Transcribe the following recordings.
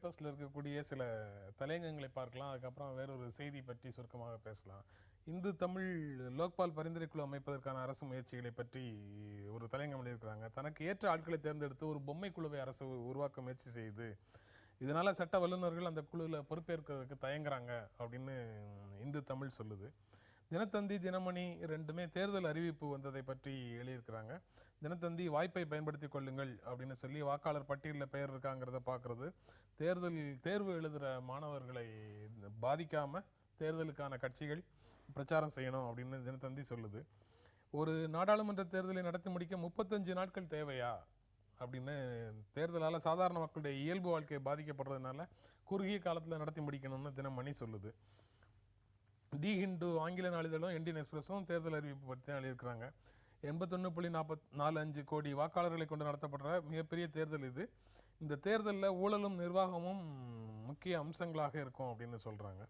கேம்பஸ்ல இருக்கக்கூடிய சில தலையங்கங்களை பார்க்கலாம். அதுக்கப்புறம் வேறொரு செய்தி பற்றி சுருக்கமாக பேசலாம். இந்து தமிழ் லோக்பால் பரிந்துரை குழு அமைப்பதற்கான அரசு முயற்சிகளை பற்றி ஒரு தலையங்கம் எழுதியிருக்கிறாங்க. தனக்கு ஏற்ற ஆட்களை தேர்ந்தெடுத்து ஒரு பொம்மை குழுவை அரசு உருவாக்க முயற்சி செய்யுது. இதனால சட்ட வல்லுநர்கள் அந்த குழுவில் பொறுப்பேற்கிறதுக்கு தயங்குறாங்க அப்படின்னு இந்து தமிழ் சொல்லுது. தினத்தந்தி, தினமணி ரெண்டுமே தேர்தல் அறிவிப்பு வந்ததை பற்றி எழுதியிருக்கிறாங்க. தினத்தந்தி வாய்ப்பை பயன்படுத்திக் கொள்ளுங்கள் அப்படின்னு சொல்லி வாக்காளர் பட்டியலில் பெயர் இருக்காங்கிறத பார்க்கறது, தேர்வு எழுதுகிற மாணவர்களை பாதிக்காம தேர்தலுக்கான கட்சிகள் பிரச்சாரம் செய்யணும் அப்படின்னு தினத்தந்தி சொல்லுது. ஒரு நாடாளுமன்ற தேர்தலை நடத்தி முடிக்க 35 நாட்கள் தேவையா அப்படின்னு, தேர்தலால் சாதாரண மக்களுடைய இயல்பு வாழ்க்கை பாதிக்கப்படுறதுனால குறுகிய காலத்தில் நடத்தி முடிக்கணும்னு தினமணி சொல்லுது. தி ஹிந்து ஆங்கில நாளிதழும் இந்தியன் எக்ஸ்பிரஸும் தேர்தல் அறிவிப்பு பற்றி தான் எழுதியிருக்கிறாங்க. 81.45 கோடி வாக்காளர்களை கொண்டு நடத்தப்படுற மிகப்பெரிய தேர்தல் இது. இந்த தேர்தலில் ஊழலும் நிர்வாகமும் முக்கிய அம்சங்களாக இருக்கும் அப்படின்னு சொல்கிறாங்க.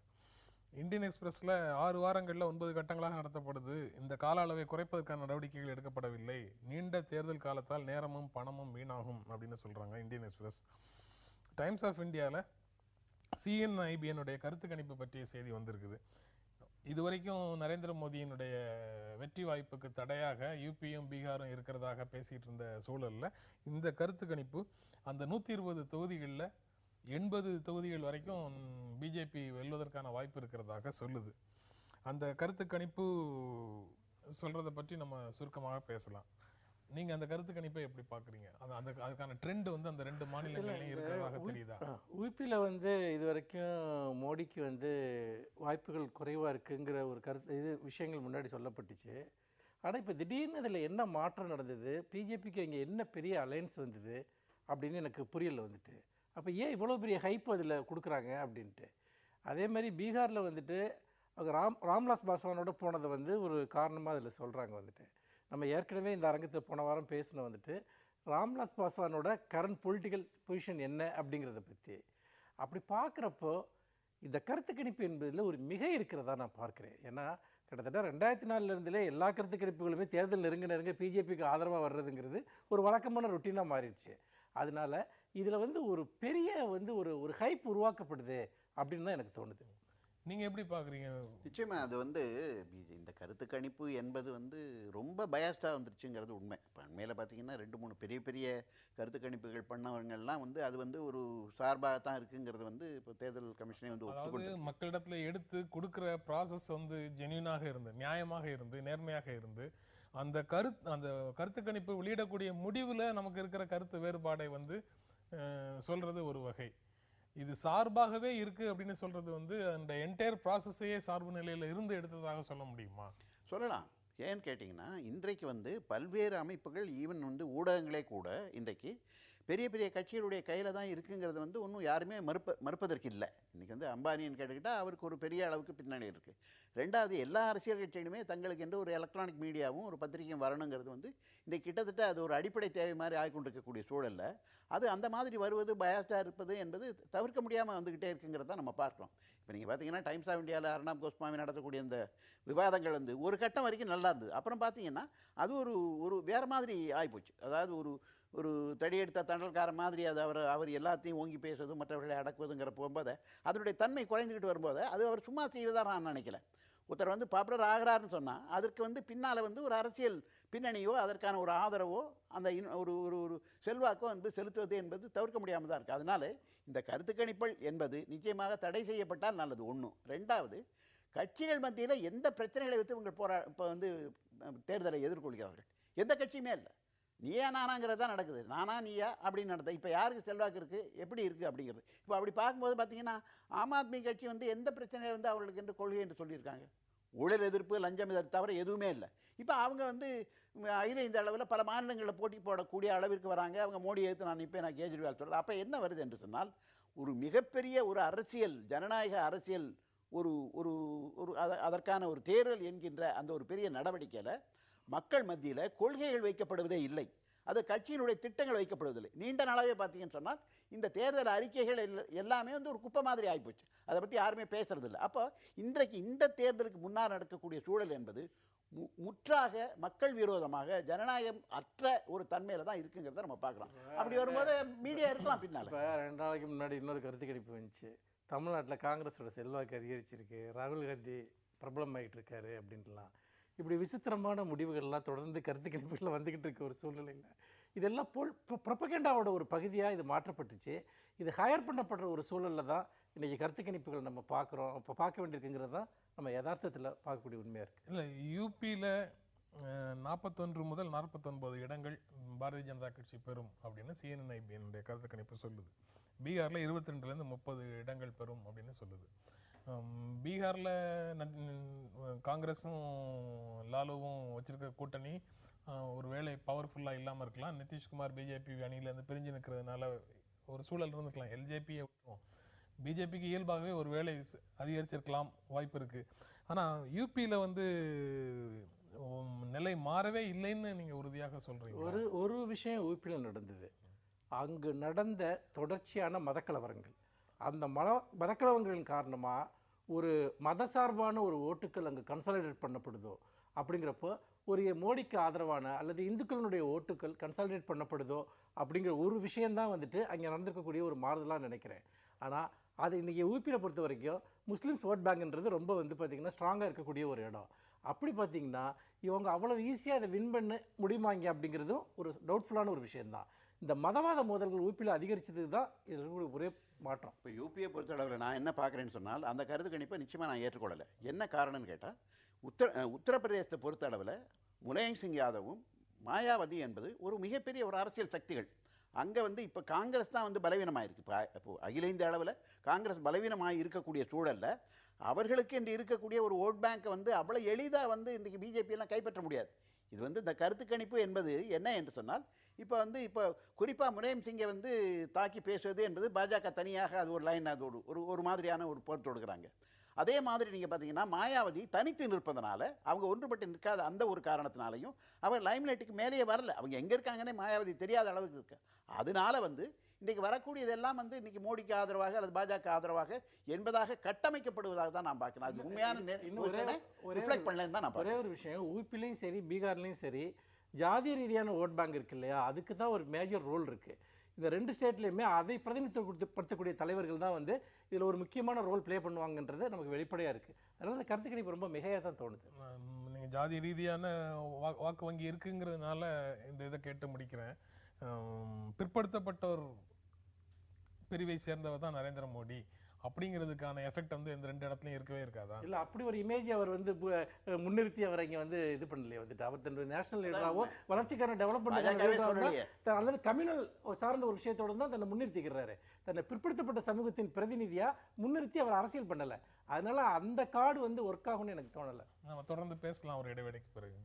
இந்தியன் எக்ஸ்பிரஸில் 6 வாரங்களில் 9 கட்டங்களாக நடத்தப்படுது. இந்த கால அளவை குறைப்பதற்கான நடவடிக்கைகள் எடுக்கப்படவில்லை. நீண்ட தேர்தல் காலத்தால் நேரமும் பணமும் வீணாகும் அப்படின்னு சொல்கிறாங்க இந்தியன் எக்ஸ்பிரஸ். டைம்ஸ் ஆஃப் இந்தியாவில் சிஎன்ஐபிஎனுடைய கருத்து கணிப்பு பற்றிய செய்தி வந்திருக்குது. இதுவரைக்கும் நரேந்திர மோடியினுடைய வெற்றி வாய்ப்புக்கு தடையாக யூபியும் பீகாரும் இருக்கிறதாக பேசிட்டு இருந்த சூழல்ல இந்த கருத்து கணிப்பு அந்த 120 தொகுதிகளில் 80 தொகுதிகள் வரைக்கும் பிஜேபி வெல்வதற்கான வாய்ப்பு இருக்கிறதாக சொல்லுது. அந்த கருத்து கணிப்பு சொல்றதை பற்றி நம்ம சுருக்கமாக பேசலாம். நீங்க அந்த கருத்து கணிப்பை எப்படி பாக்குறீங்க? அதுக்கான ட்ரெண்ட் வந்து அந்த 2 மாநிலங்களையும் இருக்கிறதாக தெரியுதா? உபியில் இது வரைக்கும் மோடிக்கு வாய்ப்புகள் குறைவாக இருக்குங்கிற ஒரு விஷயங்கள் முன்னாடி சொல்லப்பட்டுச்சு. ஆனால் இப்போ திடீர்னு அதில் என்ன மாற்றம் நடந்தது, பிஜேபிக்கு இங்கே என்ன பெரிய அலையன்ஸ் வந்தது அப்படின்னு எனக்கு புரியல அப்போ ஏன் இவ்வளோ பெரிய ஹைப் அதில் கொடுக்குறாங்க அப்படின்ட்டு. அதே மாதிரி பீகாரில் அவங்க ராம்விலாஸ் பாஸ்வானோட போனதை ஒரு காரணமாக அதில் சொல்கிறாங்க. நம்ம ஏற்கனவே இந்த அரங்கத்தில் போன வாரம் பேசின ராம்விலாஸ் பாஸ்வானோட கரண்ட் பொலிட்டிக்கல் பொசிஷன் என்ன அப்படிங்கிறத பற்றி. அப்படி பார்க்குறப்போ இந்த கருத்து கணிப்பு என்பதில் ஒரு மிகை இருக்கிறதா நான் பார்க்குறேன். ஏன்னா கிட்டத்தட்ட 2004 எல்லா கருத்து கணிப்புகளுமே தேர்தல் நெருங்க பிஜேபிக்கு ஆதரவாக வர்றதுங்கிறது ஒரு வழக்கமான ரொட்டீனாக மாறிடுச்சு. அதனால இதில் ஒரு பெரிய ஒரு ஹைப் உருவாக்கப்படுது அப்படின்னு தான் எனக்கு தோணுது. நீங்க எப்படி பாக்குறீங்க? நிச்சயமா அது இந்த கருத்து கணிப்பு என்பது ரொம்ப பயாஸ்டாக வந்துருச்சுங்கிறது உண்மை. இப்போ அண்மையில் பார்த்தீங்கன்னா 2-3 பெரிய பெரிய கருத்து கணிப்புகள் பண்ணவங்கள்லாம் அது ஒரு சார்பாக தான் இருக்குங்கிறது இப்போ தேர்தல் கமிஷனே ஒத்துக்கொண்டு மக்களிடத்துல எடுத்து கொடுக்குற ப்ராசஸ் ஜென்யூனாக இருந்து, நியாயமாக இருந்து, நேர்மையாக இருந்து, அந்த கருத்து கணிப்பு வெளியிடக்கூடிய முடிவுல நமக்கு இருக்கிற கருத்து வேறுபாடை சொல்றது ஒரு வகை. இது சார்பாகவே இருக்கு அப்படின்னு சொல்றது அந்த என்டையர் ப்ராசஸையே சார்பு நிலையில இருந்து எடுத்ததாக சொல்ல முடியுமா? சொல்லலாம். ஏன்னு கேட்டிங்கன்னா இன்றைக்கு பல்வேறு அமைப்புகள் ஈவன் ஊடகங்களே கூட இன்றைக்கு பெரிய பெரிய கட்சிகளுடைய கையில் தான் இருக்குங்கிறது ஒன்றும் யாருமே மறுப்பதற்கு இல்லை. இன்றைக்கி அம்பானின்னு கேட்டுக்கிட்டால் அவருக்கு ஒரு பெரிய அளவுக்கு பின்னணி இருக்குது. ரெண்டாவது, எல்லா அரசியல் கட்சிகளுமே தங்களுக்கு என்று ஒரு எலக்ட்ரானிக் மீடியாவும் ஒரு பத்திரிகையும் வரணுங்கிறது இன்றைக்கு கிட்டத்தட்ட அது ஒரு அடிப்படை தேவை மாதிரி ஆகிக்கொண்டிருக்கக்கூடிய சூழலில் அது அந்த மாதிரி வருவது, பயாஸ்டாக இருப்பது என்பது தவிர்க்க முடியாமல் வந்துக்கிட்டே இருக்குங்கிறத நம்ம பார்க்குறோம். இப்போ நீங்கள் பார்த்தீங்கன்னா டைம்ஸ் ஆஃப் இந்தியாவில் அர்ணாப் கோஸ்வாமி நடத்தக்கூடிய இந்த விவாதங்கள் ஒரு கட்டம் வரைக்கும் நல்லா இருந்தது. அப்புறம் பார்த்தீங்கன்னா அது ஒரு வேறு மாதிரி ஆகிப்போச்சு. அதாவது ஒரு தடியெடுத்த தண்டல்கார மாதிரி அது அவர் எல்லாத்தையும் ஓங்கி பேசுவதும் மற்றவர்களை அடக்குவதுங்கிற போகும்போது அதனுடைய தன்மை குறைஞ்சிக்கிட்டு வரும்போது அது அவர் சும்மா செய்வதாக நான் நினைக்கல. ஒருத்தர் பாப்புலர் ஆகிறாருன்னு சொன்னால் அதற்கு பின்னால் ஒரு அரசியல் பின்னணியோ அதற்கான ஒரு ஆதரவோ அந்த ஒரு ஒரு செல்வாக்கோ செலுத்துவது என்பது தவிர்க்க முடியாமல் தான் இருக்குது. அதனால் இந்த கருத்து கணிப்புகள் என்பது நிச்சயமாக தடை செய்யப்பட்டால் நல்லது. ஒன்று. ரெண்டாவது, கட்சிகள் மத்தியில் எந்த பிரச்சனைகளை வைத்து இவங்க இப்போ தேர்தலை எதிர்கொள்கிறார்கள்? எந்த கட்சியுமே இல்லை. நீயா நானாங்கிறது தான் நடக்குது. நானா நீயா அப்படின்னு நடத்த. இப்போ யாருக்கு செல்வாக்கு இருக்குது, எப்படி இருக்குது அப்படிங்கிறது. இப்போ அப்படி பார்க்கும்போது பார்த்தீங்கன்னா ஆம் ஆத்மி கட்சி எந்த பிரச்சனையை அவர்களுக்கு என்று கொள்கை என்று சொல்லியிருக்காங்க. ஊழல் எதிர்ப்பு, லஞ்சம் எதிர்ப்பு தவிர எதுவுமே இல்லை. இப்போ அவங்க அகில இந்த அளவில் பல மாநிலங்களில் போட்டி போடக்கூடிய அளவிற்கு வராங்க. அவங்க மோடி எதிர்த்து நான் இப்போ கேஜ்ரிவால் சொல்கிறேன். அப்போ என்ன வருது என்று சொன்னால் ஒரு மிகப்பெரிய ஒரு அரசியல், ஜனநாயக அரசியல், ஒரு ஒரு ஒரு அதற்கான ஒரு தேர்தல் என்கின்ற அந்த ஒரு பெரிய நடவடிக்கையில் மக்கள் மத்தியில் கொள்கைகள் வைக்கப்படுவதே இல்லை. அது கட்சியினுடைய திட்டங்கள் வைக்கப்படுவதில்லை. நீண்ட நாளாகவே பார்த்தீங்கன்னு சொன்னால் இந்த தேர்தல் அறிக்கைகள் எல்லாமே ஒரு குப்பை மாதிரி ஆகிப்போச்சு. அதை பற்றி யாருமே பேசுறதில்லை. அப்போ இன்றைக்கு இந்த தேர்தலுக்கு முன்னால் நடக்கக்கூடிய சூழல் என்பது முற்றாக மக்கள் விரோதமாக ஜனநாயகம் அற்ற ஒரு தன்மையில தான் இருக்குங்கிறத நம்ம பார்க்கலாம். அப்படி வரும்போது மீடியா இருக்கலாம் பின்னால. இப்போ 2 நாளைக்கு முன்னாடி இன்னொரு கருத்து கணிப்பு வந்துச்சு. தமிழ்நாட்டில் காங்கிரஸோட செல்வாக்கு அதிகரிச்சிருக்கு, ராகுல் காந்தி பிரபலமாயிட்டு இருக்காரு அப்படின்ட்டுலாம். இப்படி விசித்திரமான முடிவுகள்லாம் தொடர்ந்து கருத்து கணிப்புகளில் வந்துக்கிட்டு இருக்க ஒரு சூழ்நிலையில் இதெல்லாம் ப்ரொபகேண்டாவோட ஒரு பகுதியாக இது மாற்றப்பட்டுச்சு. இது ஹையர் பண்ணப்படுற ஒரு சூழலில் தான் இன்றைக்கி கருத்து கணிப்புகள் நம்ம பார்க்குறோம். இப்போ பார்க்க வேண்டியிருக்குங்கிறது தான் நம்ம யதார்த்தத்தில் பார்க்கக்கூடிய உண்மையாக இருக்குது. இல்லை, யூபியில் 41 முதல் 49 இடங்கள் பாரதிய ஜனதா கட்சி பெறும் அப்படின்னு சிஎன்ஐபியினுடைய கருத்து கணிப்பு சொல்லுது. பீகாரில் 22லேருந்து 30 இடங்கள் பெறும் அப்படின்னு சொல்லுது. பீகாரில் காங்கிரஸும் லாலுவும் வச்சிருக்க கூட்டணி ஒருவேளை பவர்ஃபுல்லாக இல்லாமல் இருக்கலாம். நிதிஷ்குமார் பிஜேபி அணியிலேருந்து பிரிஞ்சு நிற்கிறதுனால ஒரு சூழல் இருந்துக்கலாம். எல்ஜேபியை விட்டுரும், பிஜேபிக்கு இயல்பாகவே ஒரு வேலை அதிகரிச்சிருக்கலாம், வாய்ப்பு இருக்குது. ஆனால் யூபியில் வந்து நிலை மாறவே இல்லைன்னு நீங்கள் உறுதியாக சொல்கிறீங்க. ஒரு விஷயம் யூபியில் நடந்தது. அங்கு நடந்த தொடர்ச்சியான மதக்கலவரங்கள், அந்த மதக்கலவரங்களின் காரணமாக ஒரு மதசார்பான ஒரு ஓட்டுக்கள் அங்கே கன்சாலிடேட் பண்ணப்படுதோ அப்படிங்கிறப்போ ஒரு மோடிக்கு ஆதரவான அல்லது இந்துக்களினுடைய ஓட்டுக்கள் கன்சாலிடேட் பண்ணப்படுதோ அப்படிங்கிற ஒரு விஷயந்தான் வந்துட்டு அங்கே நடந்திருக்கக்கூடிய ஒரு மாறுதலாக நினைக்கிறேன். ஆனால் அது இன்றைக்கி யூபியில் பொறுத்த வரைக்கும் முஸ்லீம்ஸ் ஓட் பேங்க்ன்றது ரொம்ப வந்து பார்த்திங்கன்னா ஸ்ட்ராங்காக இருக்கக்கூடிய ஒரு இடம். அப்படி பார்த்திங்கன்னா இவங்க அவ்வளோ ஈஸியாக அதை வின் பண்ண முடியுமாங்க அப்படிங்கிறதும் ஒரு டவுட்ஃபுல்லான ஒரு விஷயந்தான். இந்த மதவாத மோதல்கள் யூபியில் அதிகரிச்சதுக்கு தான் இது ஒரே மாற்றம். இப்போ யூபியை பொறுத்தளவில் நான் என்ன பார்க்குறேன்னு சொன்னால், அந்த கருத்து கணிப்பை நிச்சயமாக நான் ஏற்றுக்கொள்ளலை. என்ன காரணம்னு கேட்டால், உத்தரப்பிரதேசத்தை பொறுத்த அளவில் முலாயம் சிங் யாதவும் மாயாவதி என்பது ஒரு மிகப்பெரிய ஒரு அரசியல் சக்திகள். அங்கே வந்து இப்போ காங்கிரஸ் தான் வந்து பலவீனமாக இருக்குது. இப்போ அகில இந்திய அளவில் காங்கிரஸ் பலவீனமாக இருக்கக்கூடிய சூழலில் அவர்களுக்கு இன்று இருக்கக்கூடிய ஒரு ஓட் பேங்க்கை வந்து அவ்வளோ எளிதாக வந்து இன்றைக்கி பிஜேபியெல்லாம் கைப்பற்ற முடியாது. இது வந்து இந்த கருத்து கணிப்பு என்பது என்ன என்று சொன்னால், இப்போ குறிப்பாக முலாயம் சிங்கை வந்து தாக்கி பேசுவது என்பது பாஜக தனியாக அது ஒரு லைன், அது ஒரு மாதிரியான ஒரு போர் தொடுக்கிறாங்க. அதே மாதிரி நீங்கள் பார்த்தீங்கன்னா மாயாவதி தனித்து நிற்பதனால, அவங்க ஒன்றுபட்டு நிற்காத அந்த ஒரு காரணத்தினாலையும் அவர் லைம்லைட்டுக்கு மேலேயே வரல. அவங்க எங்கே இருக்காங்கன்னே மாயாவதி தெரியாத அளவுக்கு இருக்கு. அதனால வந்து இன்றைக்கு வரக்கூடியதெல்லாம் வந்து இன்றைக்கி மோடிக்கு ஆதரவாக அல்லது பாஜக ஆதரவாக என்பதாக கட்டமைக்கப்படுவதாக தான் நான் பார்க்கிறேன். அது உண்மையான ரிஃப்ளெக்ட் பண்ணலன்னு தான் நான் ஒரே ஒரு விஷயம், யூபிலையும் சரி பீகார்லையும் சரி ஜாதிய ரீதியான ஓட் பேங்க் இருக்கு இல்லையா, அதுக்கு தான் ஒரு மேஜர் ரோல் இருக்குது. இந்த 2 ஸ்டேட்லேயுமே அதை பிரதிநிதித்துவப்படுத்தக்கூடிய தலைவர்கள் தான் வந்து இதில் ஒரு முக்கியமான ரோல் ப்ளே பண்ணுவாங்கன்றது நமக்கு வெளிப்படையாக இருக்குது. அதனால் இந்த கருத்து கணிப்பு ரொம்ப மிகையாக தான் தோணுது. நீங்கள் ஜாதி ரீதியான வாக்கு வங்கி இருக்குங்கிறதுனால இந்த இதை கேட்டு முடிக்கிறேன். பிற்படுத்தப்பட்டோர் பிரிவை சேர்ந்தவர் தான் நரேந்திர மோடி அப்படிங்கிறதுக்கான எஃபெக்ட் வந்து இந்த 2 இடத்துலையும் இருக்கவே இருக்காதா? இல்லை, அப்படி ஒரு இமேஜ் அவர் வந்து முன்னிறுத்தி அவர் இங்கே வந்து இது பண்ணலையே. வந்துட்டு அவர் தன்னுடைய நேஷனல் லீடராகவோ வளர்ச்சிக்கான டெவலப்மெண்ட் அல்லது கம்யூனல் சார்ந்த ஒரு விஷயத்தோடு தான் தன்னை முன்னிறுத்திக்கிறாரு. தன்னை பிற்படுத்தப்பட்ட சமூகத்தின் பிரதிநிதியாக முன்னிறுத்தி அவர் அரசியல் பண்ணலை. அதனால அந்த கார்டு வந்து ஒர்க் ஆகும்னு எனக்கு தோணலை. நம்ம தொடர்ந்து பேசலாம் ஒரு இடைவேளைக்கு பிறகு.